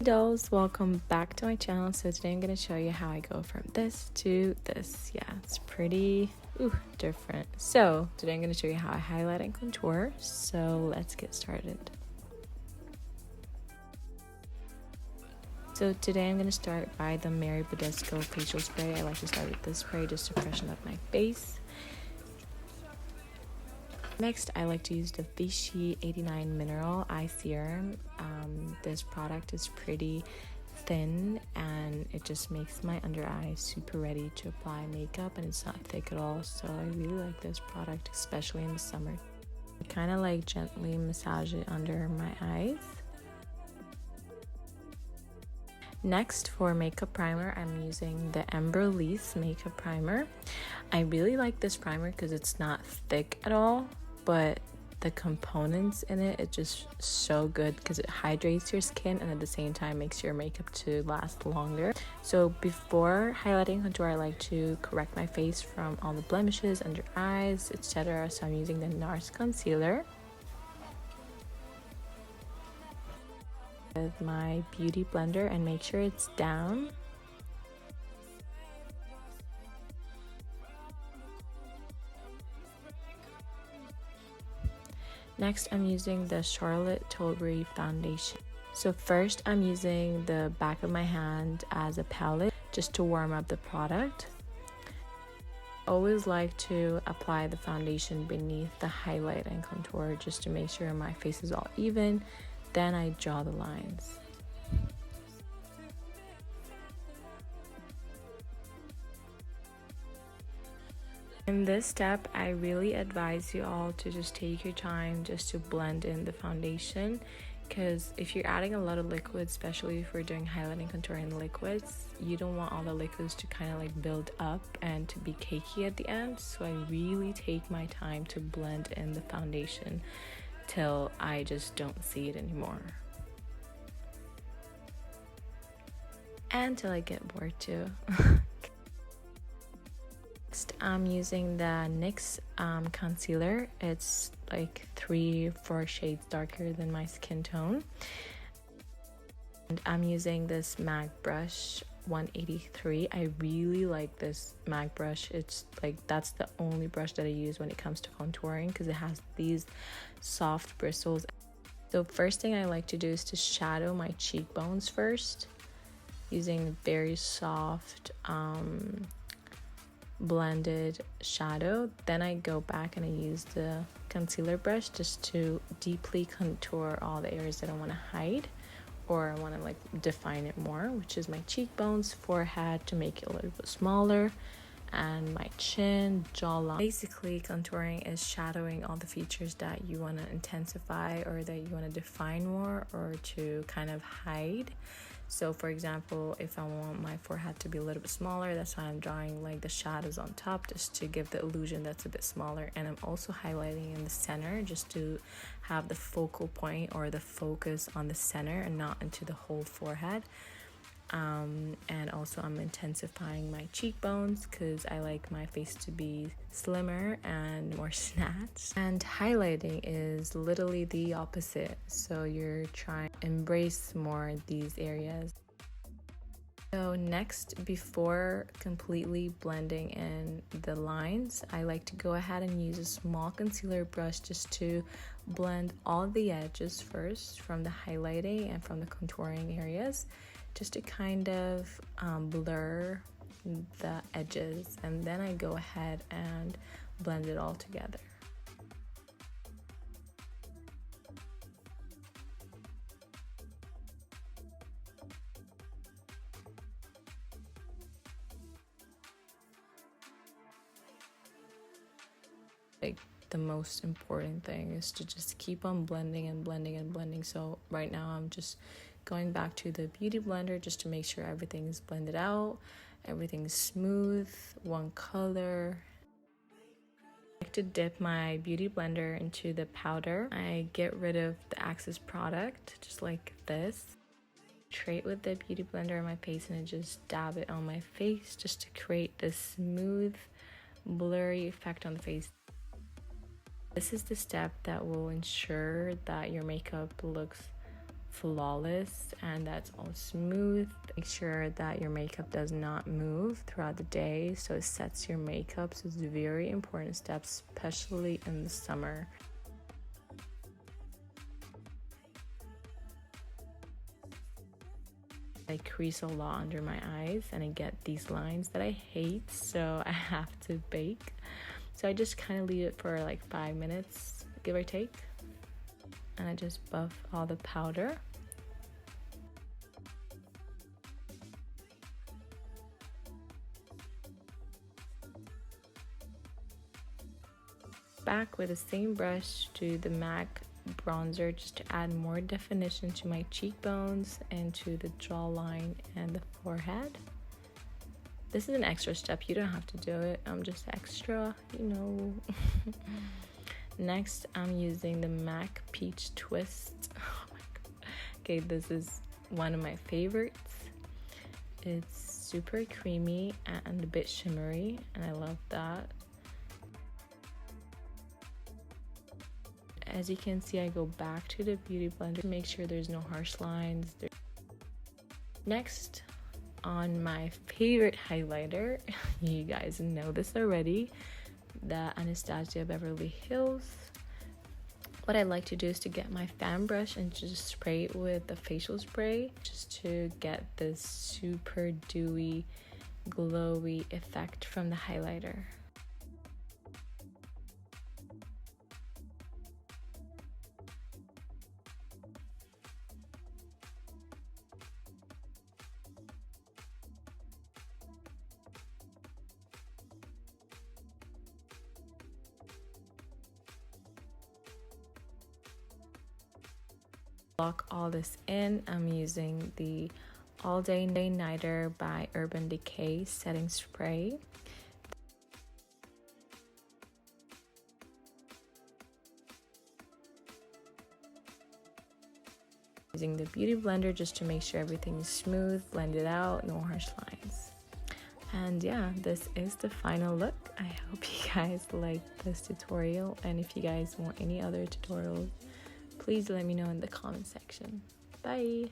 dolls, welcome back to my channel. So today I'm going to show you how I go from this to this. Yeah, it's pretty different. So today I'm going to show you how I highlight and contour. So let's get started. So today I'm going to start by the Mary Badescu facial spray. I like to start with this spray just to freshen up my face. Next, I like to use the Vichy 89 Mineral Eye Serum. This product is pretty thin and it just makes my under eye super ready to apply makeup, and it's not thick at all, so I really like this product, especially in the summer. I kind of like gently massage it under my eyes. Next, for makeup primer, I'm using the Embryolisse makeup primer. I really like this primer because it's not thick at all, but the components in it, it's just so good because it hydrates your skin and at the same time makes your makeup to last longer. So before highlighting contour, I like to correct my face from all the blemishes under eyes, etc. So I'm using the NARS concealer with my beauty blender and make sure it's down. Next, I'm using the Charlotte Tilbury foundation. So first, I'm using the back of my hand as a palette just to warm up the product. I always like to apply the foundation beneath the highlight and contour just to make sure my face is all even. Then I draw the lines. In this step, I really advise you all to just take your time just to blend in the foundation, because if you're adding a lot of liquids, especially if we're doing highlighting, contouring liquids, you don't want all the liquids to kind of like build up and to be cakey at the end. So I really take my time to blend in the foundation till I just don't see it anymore. And till I get bored too. Next, I'm using the NYX concealer. It's like 3-4 shades darker than my skin tone. And I'm using this MAC brush 183. I really like this MAC brush. It's like that's the only brush that I use when it comes to contouring because it has these soft bristles. So first thing I like to do is to shadow my cheekbones first using very soft blended shadow. Then I go back and I use the concealer brush just to deeply contour all the areas that I want to hide or I want to like define it more, which is my cheekbones, forehead to make it a little bit smaller, and my chin, jawline. Basically, contouring is shadowing all the features that you want to intensify or that you want to define more or to kind of hide. So for example, if I want my forehead to be a little bit smaller, that's why I'm drawing like the shadows on top just to give the illusion that's a bit smaller. And I'm also highlighting in the center just to have the focal point or the focus on the center and not into the whole forehead. And also I'm intensifying my cheekbones because I like my face to be slimmer and more snatched. And highlighting is literally the opposite, so you're trying to embrace more these areas. So next, before completely blending in the lines, I like to go ahead and use a small concealer brush just to blend all the edges first from the highlighting and from the contouring areas, just to kind of blur the edges, and then I go ahead and blend it all together. Like the most important thing is to just keep on blending and blending and blending. So right now I'm just going back to the beauty blender just to make sure everything is blended out, everything is smooth, one color. I like to dip my beauty blender into the powder. I get rid of the excess product just like this. Straight with the beauty blender on my face and I just dab it on my face just to create this smooth, blurry effect on the face. This is the step that will ensure that your makeup looks flawless and that's all smooth. Make sure that your makeup does not move throughout the day, so it sets your makeup. So it's a very important step, especially in the summer. I crease a lot under my eyes and I get these lines that I hate, so I have to bake. So I just kind of leave it for like 5 minutes, give or take. And I just buff all the powder. Back with the same brush to the MAC bronzer just to add more definition to my cheekbones and to the jawline and the forehead. This is an extra step, you don't have to do it, I'm just extra, you know. Next, I'm using the MAC Peach Twist. Oh my god. Okay, this is one of my favorites. It's super creamy and a bit shimmery, and I love that. As you can see, I go back to the Beauty Blender to make sure there's no harsh lines. Next, on my favorite highlighter, you guys know this already, the Anastasia Beverly Hills. What I like to do is to get my fan brush and just spray it with the facial spray just to get this super dewy, glowy effect from the highlighter. Lock all this in, I'm using the All Day Nighter by Urban Decay setting spray. Using the Beauty Blender just to make sure everything is smooth, blend it out, no harsh lines. And yeah, this is the final look. I hope you guys liked this tutorial, and if you guys want any other tutorials, please let me know in the comment section. Bye!